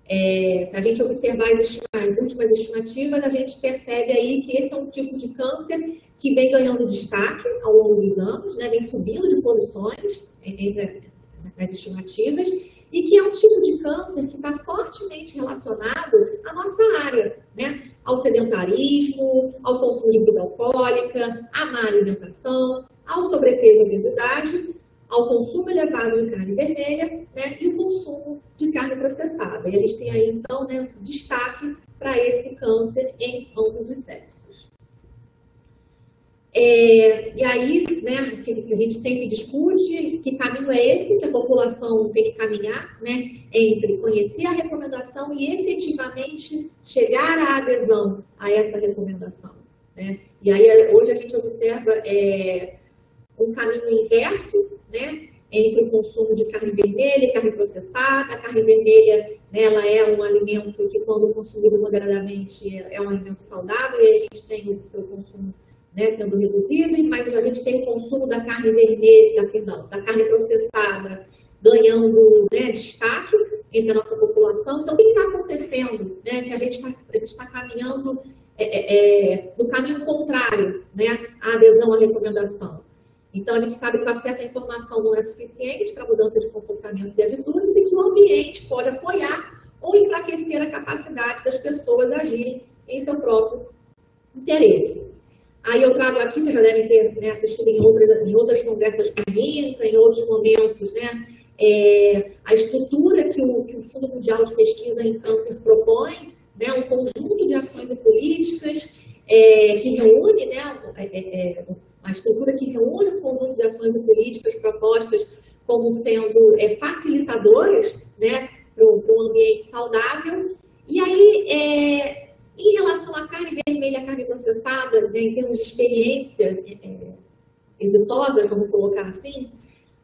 S3: Se a gente observar as últimas estimativas, a gente percebe aí que esse é um tipo de câncer que vem ganhando destaque ao longo dos anos, né, vem subindo de posições entre as estimativas, e que é um tipo de câncer que está fortemente relacionado à nossa área, né, ao sedentarismo, ao consumo de bebida alcoólica, à má alimentação, ao sobrepeso e obesidade, ao consumo elevado de carne vermelha, né, e o consumo de carne processada. E a gente tem aí, então, né, destaque para esse câncer em ambos os sexos. E aí, né, que a gente sempre discute, que caminho é esse que a população tem que caminhar, né, entre conhecer a recomendação e efetivamente chegar à adesão a essa recomendação, né? E aí, hoje a gente observa um caminho inverso, né, entre o consumo de carne vermelha e carne processada. A carne vermelha, né, ela é um alimento que, quando consumido moderadamente, é um alimento saudável, e a gente tem o seu consumo, né, sendo reduzido, mas a gente tem o consumo da carne vermelha, da carne processada, ganhando, né, destaque entre a nossa população. Então, o que está acontecendo? Né, que a gente está caminhando no caminho contrário, né, à adesão à recomendação. Então, a gente sabe que o acesso à informação não é suficiente para a mudança de comportamentos e atitudes, e que o ambiente pode apoiar ou enfraquecer a capacidade das pessoas a agirem em seu próprio interesse. Aí eu trago aqui, vocês já devem ter, né, assistido em outras conversas comigo, em outros momentos, né, a estrutura que o Fundo Mundial de Pesquisa em Câncer propõe, né, um conjunto de ações e políticas que reúne, né, a estrutura que reúne um conjunto de ações e políticas propostas como sendo facilitadoras, né, para um ambiente saudável. E aí, em relação à carne vermelha e à carne processada, né, em termos de experiência exitosa, vamos colocar assim,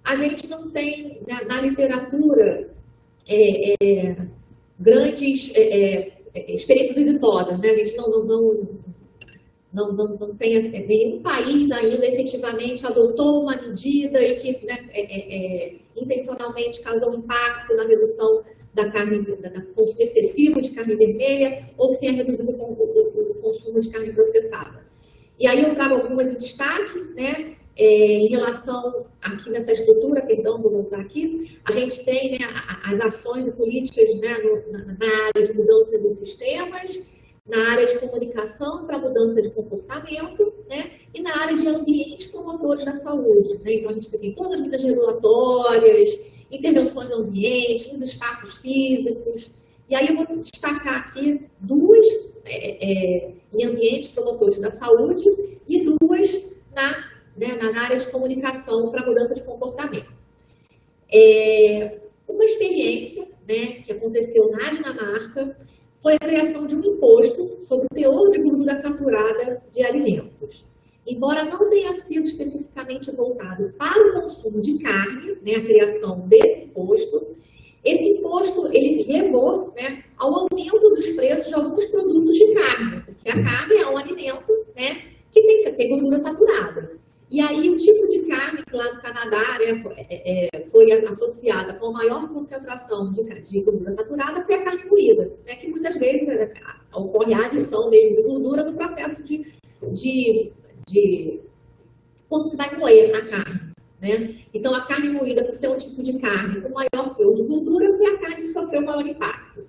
S3: a gente não tem, né, na literatura grandes experiências exitosas, né? A gente não tem nenhum país ainda efetivamente adotou uma medida e que, né, intencionalmente causou impacto na redução da consumo excessivo de carne vermelha, ou que tenha reduzido o consumo de carne processada. E aí eu trago algumas em destaque, né, em relação, aqui nessa estrutura, perdão, vou voltar aqui, a gente tem, né, as ações e políticas, né, na área de mudança dos sistemas, na área de comunicação para mudança de comportamento, né, e na área de ambientes promotores da saúde, né? Então a gente tem todas as medidas regulatórias, intervenções no ambiente, nos espaços físicos. E aí eu vou destacar aqui duas em ambientes promotores da saúde e duas na área de comunicação para mudança de comportamento. Uma experiência, né, que aconteceu na Dinamarca foi a criação de um imposto sobre o teor de gordura saturada de alimentos. Embora não tenha sido especificamente voltado para o consumo de carne, né, a criação desse imposto, esse imposto ele levou, né, ao aumento dos preços de alguns produtos de carne, porque a carne é um alimento, né, que tem gordura saturada. E aí o tipo de carne que lá no Canadá, né, foi associada com a maior concentração de gordura saturada foi a carne moída, né, que muitas vezes ocorre a adição mesmo de gordura no processo de quando se vai moer a carne, né? Então, a carne moída, por ser um tipo de carne com maior teor de gordura, foi a carne que sofreu maior impacto.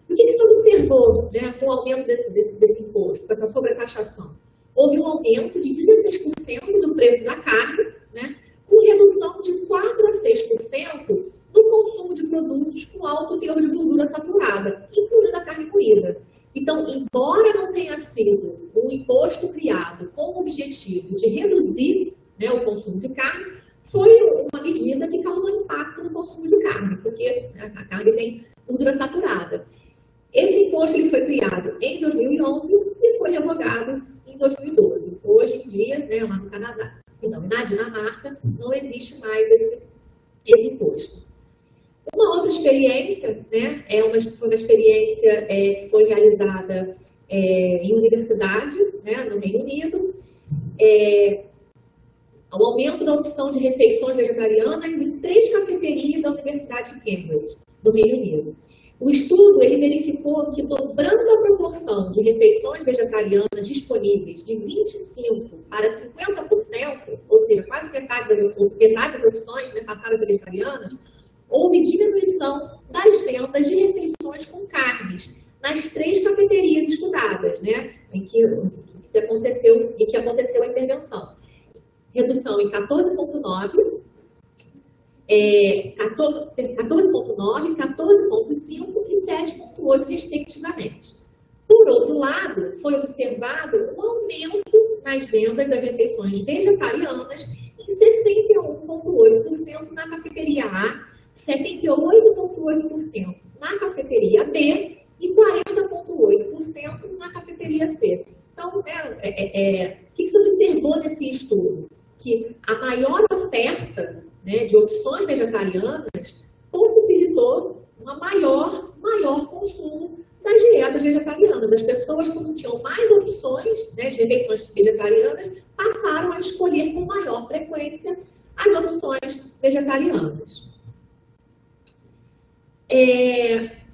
S3: O que se observou, né, com o aumento desse imposto, com essa sobretaxação? Houve um aumento de 16% do preço da carne, né, com redução de 4% a 6% no consumo de produtos com alto teor de gordura saturada, incluindo a carne moída. Então, embora não tenha sido um imposto criado com o objetivo de reduzir, né, o consumo de carne, foi uma medida que causou impacto no consumo de carne, porque a carne tem gordura saturada. Esse imposto ele foi criado em 2011 e foi revogado em 2012. Hoje em dia, né, lá no Canadá, na Dinamarca, não existe mais esse imposto. Uma outra experiência, né, foi uma experiência que foi realizada em universidade, né, no Reino Unido, o aumento da opção de refeições vegetarianas em 3 cafeterias da Universidade de Cambridge, do Reino Unido. O estudo ele verificou que, dobrando a proporção de refeições vegetarianas disponíveis de 25% para 50%, ou seja, quase metade das opções, né, passaram a ser vegetarianas, houve diminuição das vendas de refeições com carnes nas 3 cafeterias estudadas, né, em que aconteceu a intervenção. Redução em 14,9%, 14,9%, 14,5% e 7,8%, respectivamente. Por outro lado, foi observado um aumento nas vendas das refeições vegetarianas em 61,8% na cafeteria A, 78,8% na cafeteria B e 40,8% na cafeteria C. Então, o que se observou nesse estudo? Que a maior oferta, né, de opções vegetarianas possibilitou um maior consumo das dietas vegetarianas. As pessoas, quando tinham mais opções, né, de refeições vegetarianas, passaram a escolher com maior frequência as opções vegetarianas.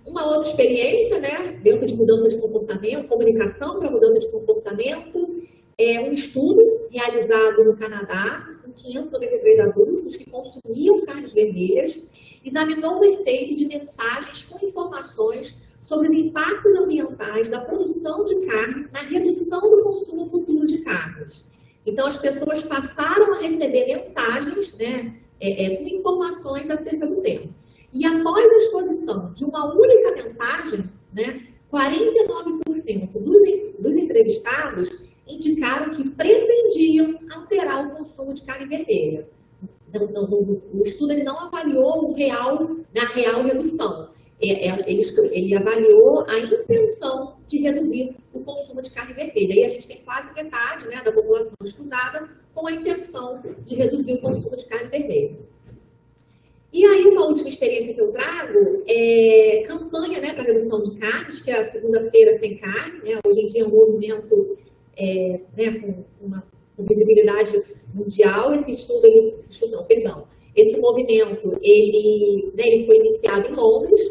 S3: Uma outra experiência, né, dentro de mudança de comportamento, comunicação para mudança de comportamento, um estudo realizado no Canadá, com 593 adultos que consumiam carnes vermelhas, examinou o efeito de mensagens com informações sobre os impactos ambientais da produção de carne na redução do consumo futuro de carnes. Então, as pessoas passaram a receber mensagens, né, com informações acerca do tema. E após a exposição de uma única mensagem, né, 49% dos entrevistados indicaram que pretendiam alterar o consumo de carne vermelha. O estudo ele não avaliou a real redução. Ele avaliou a intenção de reduzir o consumo de carne vermelha. E a gente tem quase metade, né, da população estudada com a intenção de reduzir o consumo de carne vermelha. E aí, uma última experiência que eu trago é campanha, né, para redução de carnes, que é a segunda-feira sem carne, né? Hoje em dia é um movimento né, com uma visibilidade mundial. Esse movimento ele foi iniciado em Londres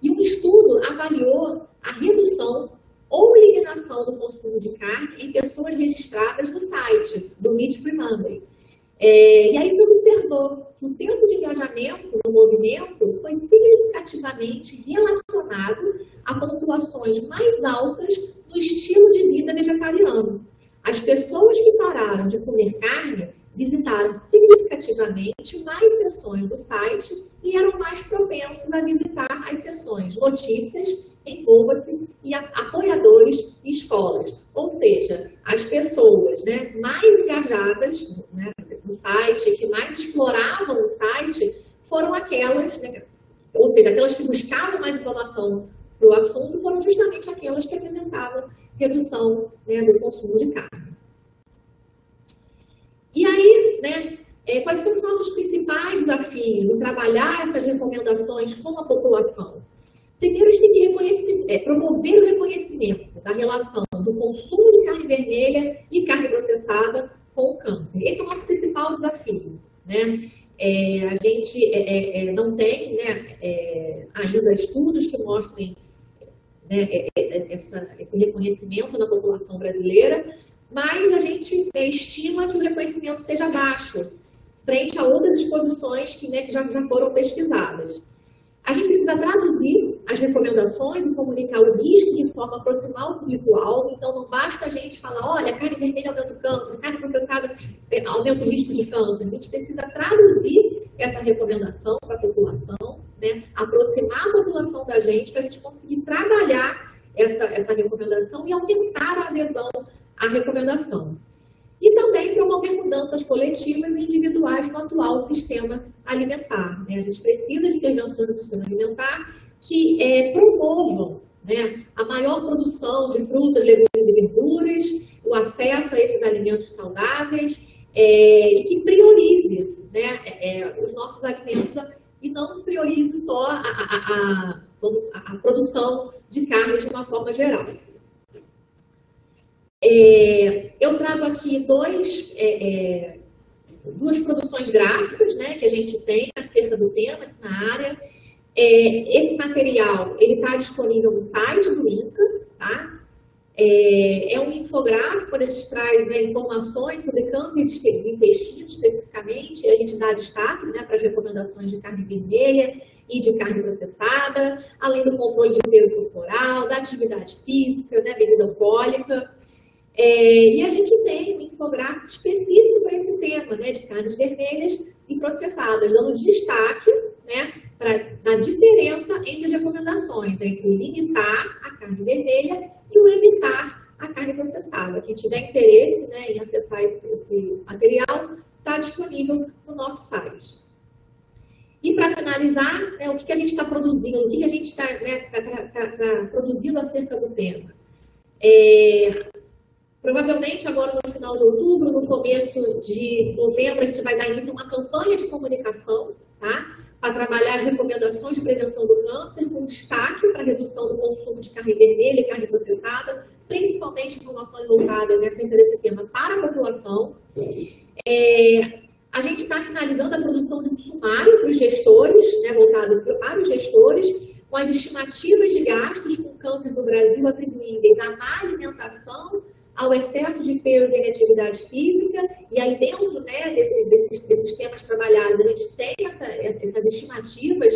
S3: e um estudo avaliou a redução ou eliminação do consumo de carne em pessoas registradas no site do Meat Free Monday. E aí se observou que o tempo de engajamento no movimento foi significativamente relacionado a pontuações mais altas no estilo de vida vegetariano. As pessoas que pararam de comer carne visitaram significativamente mais sessões do site e eram mais propensos a visitar as sessões notícias, envolva-se e apoiadores e escolas. Ou seja, as pessoas, né, mais engajadas, né, no site, que mais exploravam o site, foram aquelas, né, ou seja, aquelas que buscavam mais informação para o assunto, foram justamente aquelas que apresentavam redução, né, do consumo de carne. E aí, né, quais são os nossos principais desafios em trabalhar essas recomendações com a população? Primeiro, a gente tem que promover o reconhecimento da relação do consumo de carne vermelha e carne processada com o câncer. Esse é o nosso principal desafio, né? A gente não tem, né, ainda estudos que mostrem, né, esse reconhecimento na população brasileira, mas a gente estima que o reconhecimento seja baixo frente a outras exposições que, né, que já foram pesquisadas. A gente precisa traduzir as recomendações e comunicar o risco de forma a aproximar o público-alvo. Então, não basta a gente falar, olha, carne vermelha aumenta o câncer, carne processada aumenta o risco de câncer. A gente precisa traduzir essa recomendação para a população, né? Aproximar a população da gente para a gente conseguir trabalhar essa recomendação e aumentar a adesão à recomendação. E também promover mudanças coletivas e individuais no atual sistema alimentar, né? A gente precisa de intervenções no sistema alimentar que promovam, né, a maior produção de frutas, legumes e verduras, o acesso a esses alimentos saudáveis, e que priorize, né, os nossos alimentos e não priorize só a produção de carne de uma forma geral. Eu trago aqui duas produções gráficas, né, que a gente tem acerca do tema na área. Esse material está disponível no site do INCA, tá? É um infográfico onde a gente traz, né, informações sobre câncer de intestino especificamente, e a gente dá destaque, né, para as recomendações de carne vermelha e de carne processada, além do controle de peso corporal, da atividade física, né, bebida alcoólica. E a gente tem um infográfico específico para esse tema, né, de carnes vermelhas e processadas, dando destaque, né, na diferença entre as recomendações, entre o limitar a carne vermelha e o evitar a carne processada. Quem tiver interesse, né, em acessar esse material, está disponível no nosso site. E para finalizar, o que a gente está produzindo, o que a gente está, né, produzindo acerca do tema. Provavelmente agora no final de outubro, no começo de novembro, a gente vai dar início a uma campanha de comunicação, tá? Para trabalhar as recomendações de prevenção do câncer, com destaque para a redução do consumo de carne vermelha e carne processada, principalmente informações voltadas, né, sempre desse tema para a população. A gente está finalizando a produção de um sumário para os gestores, né, voltado para os gestores, com as estimativas de gastos com câncer no Brasil atribuíveis à má alimentação, ao excesso de peso e inatividade física, e aí dentro, né, desses temas trabalhados, a gente tem essas estimativas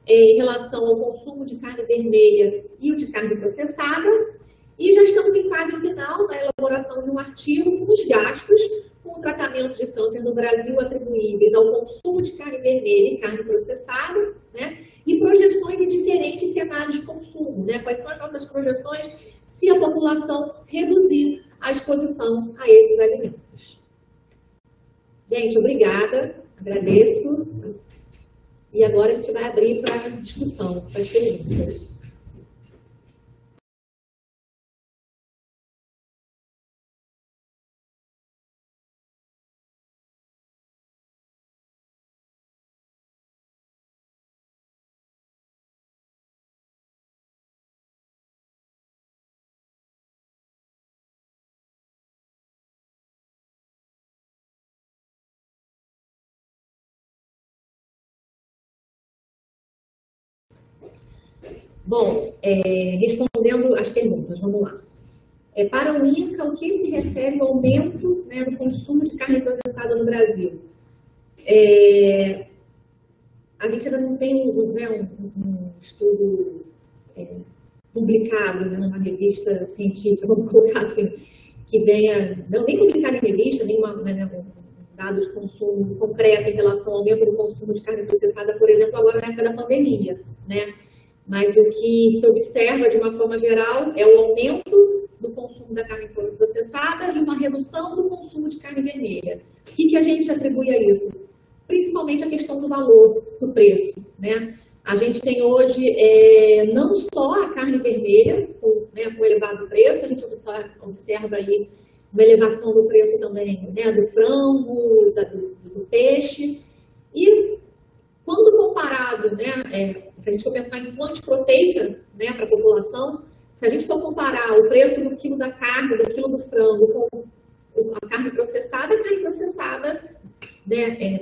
S3: em relação ao consumo de carne vermelha e o de carne processada, e já estamos em fase final na elaboração de um artigo com os gastos com o tratamento de câncer no Brasil atribuíveis ao consumo de carne vermelha e carne processada, né, e projeções em diferentes cenários de consumo, né, quais são as nossas projeções se a população reduzir a exposição a esses alimentos. Gente, obrigada, agradeço. E agora a gente vai abrir para a discussão, para as perguntas. Bom, respondendo às perguntas, vamos lá. Para o INCA, o que se refere ao aumento, né, do consumo de carne processada no Brasil? A gente ainda não tem, né, um estudo publicado, né, numa revista científica, vamos colocar assim, que venha, não nem publicado em revista, nem dados de consumo concreto em relação ao aumento do consumo de carne processada, por exemplo, agora na época da pandemia, né? Mas o que se observa, de uma forma geral, é o aumento do consumo da carne processada e uma redução do consumo de carne vermelha. O que a gente atribui a isso? Principalmente a questão do valor, do preço, né? A gente tem hoje não só a carne vermelha, com elevado preço, a gente observa aí uma elevação do preço também, né, do frango, do peixe, e quando comparado, né, se a gente for pensar em fonte proteica, né, para a população, se a gente for comparar o preço do quilo da carne, do quilo do frango com a carne processada, né,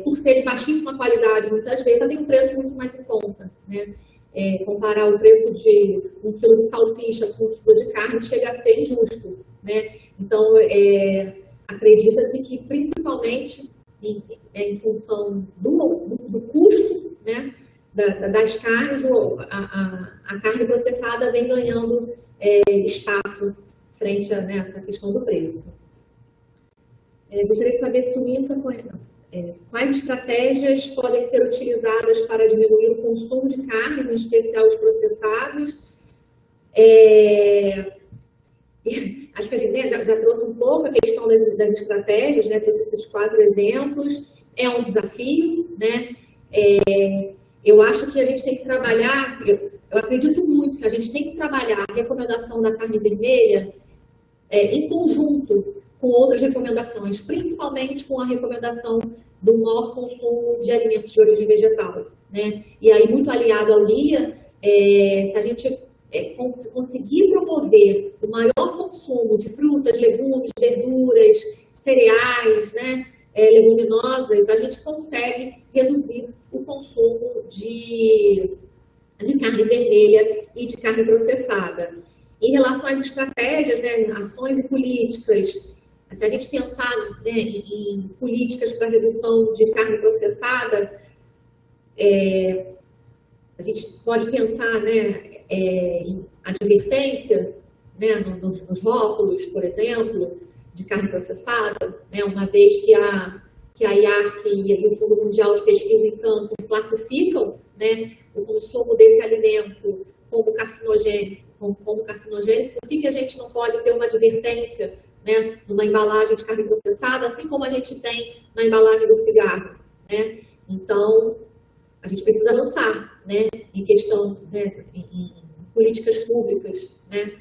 S3: por ser de baixíssima qualidade, muitas vezes ela tem um preço muito mais em conta, né? Comparar o preço de 1 quilo de salsicha com 1 quilo de carne chega a ser injusto, né? Então, acredita-se que principalmente em função do custo, né, das carnes, a carne processada vem ganhando espaço frente a, né, essa questão do preço. Gostaria de saber se o INCA, quais estratégias podem ser utilizadas para diminuir o consumo de carnes, em especial os processados. Acho que a gente já trouxe um pouco a questão das estratégias, né? Trouxe esses 4 exemplos. É um desafio, né? Eu acho que a gente tem que trabalhar, eu acredito muito que a gente tem que trabalhar a recomendação da carne vermelha em conjunto com outras recomendações, principalmente com a recomendação do maior consumo de alimentos de origem vegetal, né? E aí, muito aliado ao guia, se a gente conseguir promover o maior consumo de frutas, legumes, verduras, cereais, né, leguminosas, a gente consegue reduzir o consumo de de carne vermelha e de carne processada. Em relação às estratégias, né, ações e políticas, se a gente pensar, né, em políticas para redução de carne processada, a gente pode pensar, né, em advertência, né, nos rótulos, por exemplo, de carne processada, né, uma vez que a IARC e o Fundo Mundial de Pesquisa em Câncer classificam, né, o consumo desse alimento como carcinogênico, por que a gente não pode ter uma advertência, né, numa embalagem de carne processada, assim como a gente tem na embalagem do cigarro, né? Então, a gente precisa avançar, né, em questão, né, em políticas públicas, né,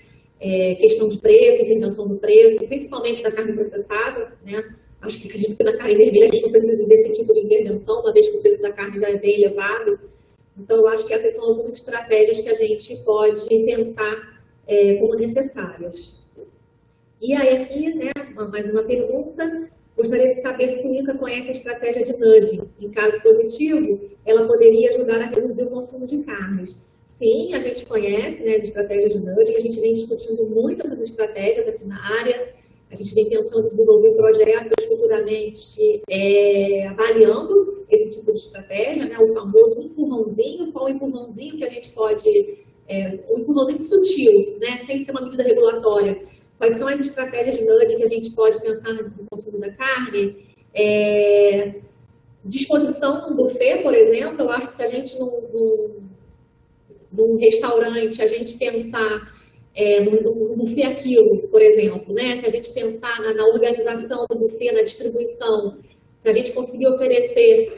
S3: questão de preço, intervenção do preço, principalmente da carne processada, né? Acho que acredito que na carne vermelha a gente não precisa desse tipo de intervenção, uma vez que o preço da carne já é bem elevado. Então, eu acho que essas são algumas estratégias que a gente pode pensar como necessárias. E aí aqui, né, mais uma pergunta. Gostaria de saber se o INCA conhece a estratégia de nudging. Em caso positivo, ela poderia ajudar a reduzir o consumo de carnes. Sim, a gente conhece, né, as estratégias de nudging, a gente vem discutindo muito essas estratégias aqui na área, a gente vem pensando em desenvolver projetos futuramente avaliando esse tipo de estratégia, né, o famoso empurrãozinho, qual empurrãozinho que a gente pode, um empurrãozinho sutil, né, sem ser uma medida regulatória. Quais são as estratégias de nudging que a gente pode pensar no consumo da carne? Disposição no buffet, por exemplo, eu acho que se a gente num restaurante, a gente pensar no buffet a quilo, por exemplo, né? Se a gente pensar na organização do buffet, na distribuição, se a gente conseguir oferecer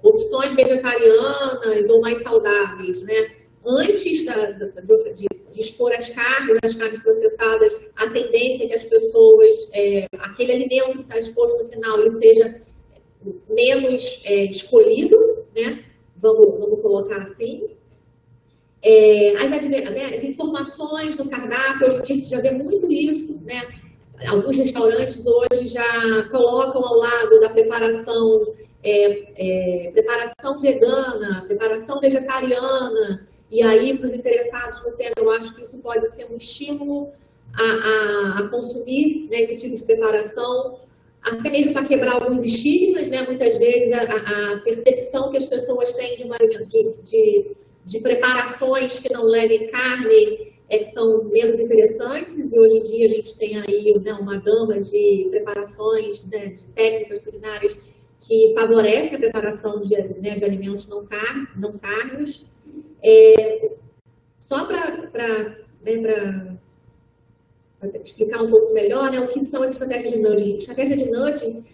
S3: opções vegetarianas ou mais saudáveis, né? Antes de expor as carnes processadas, a tendência é que as pessoas, aquele alimento que está exposto no final, ele seja menos escolhido, né? Vamos colocar assim. As informações no cardápio, hoje a gente já vê muito isso, né? Alguns restaurantes hoje já colocam ao lado da preparação vegana, preparação vegetariana, e aí para os interessados no tema, eu acho que isso pode ser um estímulo a consumir, né, esse tipo de preparação, até mesmo para quebrar alguns estigmas, né? Muitas vezes a percepção que as pessoas têm de preparações que não levem carne que são menos interessantes, e hoje em dia a gente tem aí, né, uma gama de preparações, né, de técnicas culinárias que favorecem a preparação de alimentos não carnes. Só para explicar um pouco melhor, né, o que são as estratégias de nudging. Estratégia de nudging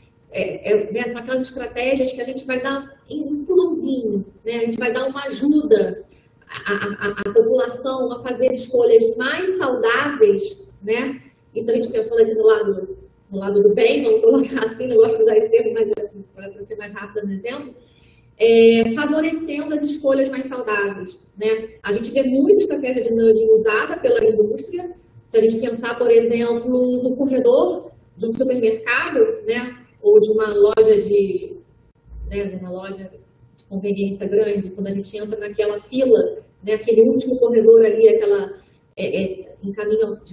S3: são aquelas estratégias que a gente vai dar um empurrãozinho, né, a gente vai dar uma ajuda à população a fazer escolhas mais saudáveis, né? Isso a gente pensando aqui no lado do bem, vamos colocar assim, não gosto de usar esse termo, mas para ser mais rápido no exemplo, favorecendo as escolhas mais saudáveis, né? A gente vê muita estratégia de nudging usada pela indústria. Se a gente pensar, por exemplo, no corredor de um supermercado, né, ou de uma loja de conveniência grande, quando a gente entra naquela fila, né, aquele último corredor ali,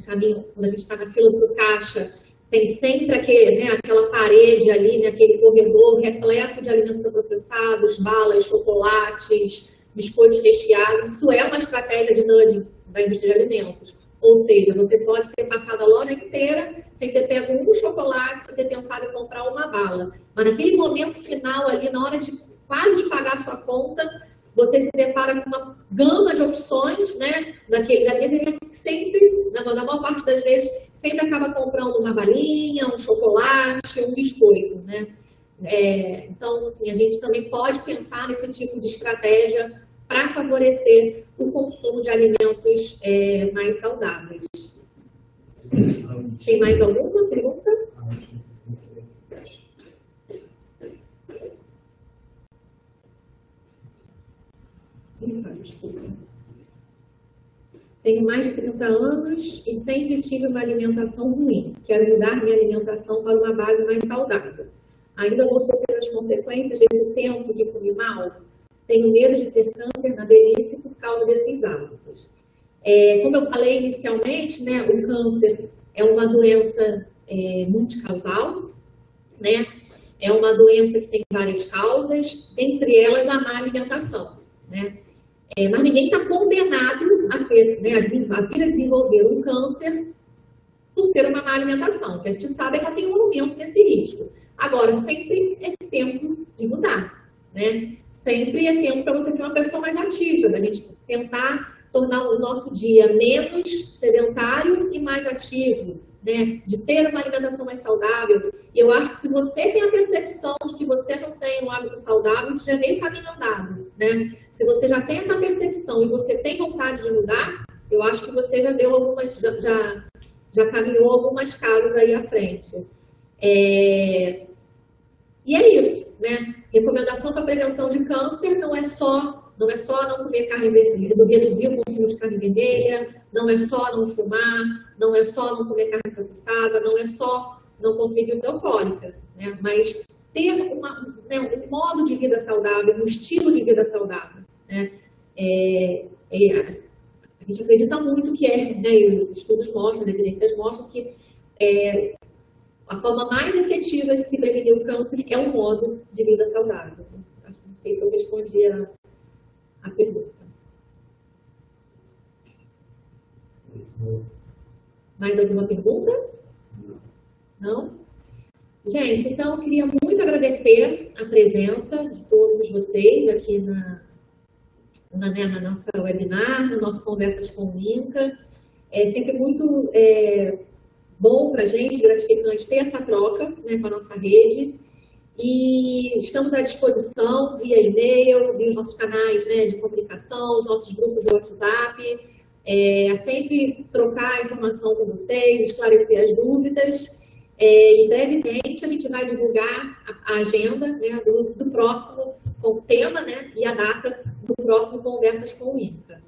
S3: caminho, quando a gente está na fila para o caixa, tem sempre aquela parede ali, né, aquele corredor repleto de alimentos processados, balas, chocolates, biscoitos recheados. Isso é uma estratégia de nudging da indústria de alimentos. Ou seja, você pode ter passado a loja inteira sem ter pego um chocolate, sem ter pensado em comprar uma bala. Mas naquele momento final ali, na hora de quase de pagar a sua conta, você se depara com uma gama de opções, né, daqueles alimentos que sempre, na maior parte das vezes, sempre acaba comprando uma balinha, um chocolate, um biscoito, né. Então, assim, a gente também pode pensar nesse tipo de estratégia para favorecer o consumo de alimentos mais saudáveis. Tem mais alguma pergunta? Desculpa. Tenho mais de 30 anos e sempre tive uma alimentação ruim. Quero mudar minha alimentação para uma base mais saudável. Ainda vou sofrer as consequências desse tempo que comi mal? tenho medo de ter câncer na velhice por causa desses hábitos. Como eu falei inicialmente, né, o câncer é uma doença multicausal, né? É uma doença que tem várias causas, dentre elas a má alimentação, né? Mas ninguém está condenado a vir a desenvolver um câncer por ter uma má alimentação. O que a gente sabe é que ela tem um aumento desse risco. Agora, sempre é tempo de mudar, né? Sempre é tempo para você ser uma pessoa mais ativa, da gente tentar tornar o nosso dia menos sedentário e mais ativo, né? De ter uma alimentação mais saudável. E eu acho que se você tem a percepção de que você não tem um hábito saudável, isso já é meio caminho andado, né? Se você já tem essa percepção e você tem vontade de mudar, eu acho que você já deu algumas, já caminhou algumas casas aí à frente. E é isso, né? Recomendação para prevenção de câncer não é só não comer carne vermelha, reduzir o consumo de carne vermelha, não é só não fumar, não é só não comer carne processada, não é só não consumir bebida alcoólica, né? Mas ter um modo de vida saudável, um estilo de vida saudável, né? A gente acredita muito que né, e os estudos mostram, as evidências mostram que a forma mais efetiva de se prevenir o câncer é um modo de vida saudável. Não sei se eu respondi a pergunta. Mais alguma pergunta? Não? Gente, então eu queria muito agradecer a presença de todos vocês aqui na nossa webinar, no nosso Conversas com o INCA. É sempre muito bom para a gente, gratificante ter essa troca, né, com a nossa rede. E estamos à disposição via e-mail, via os nossos canais, né, de comunicação, os nossos grupos de WhatsApp, sempre trocar informação com vocês, esclarecer as dúvidas. E brevemente a gente vai divulgar a agenda, né, do próximo tema, né, e a data do próximo Conversas com o INCA.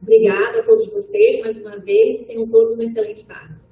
S3: Obrigada a todos vocês mais uma vez e tenham todos uma excelente tarde.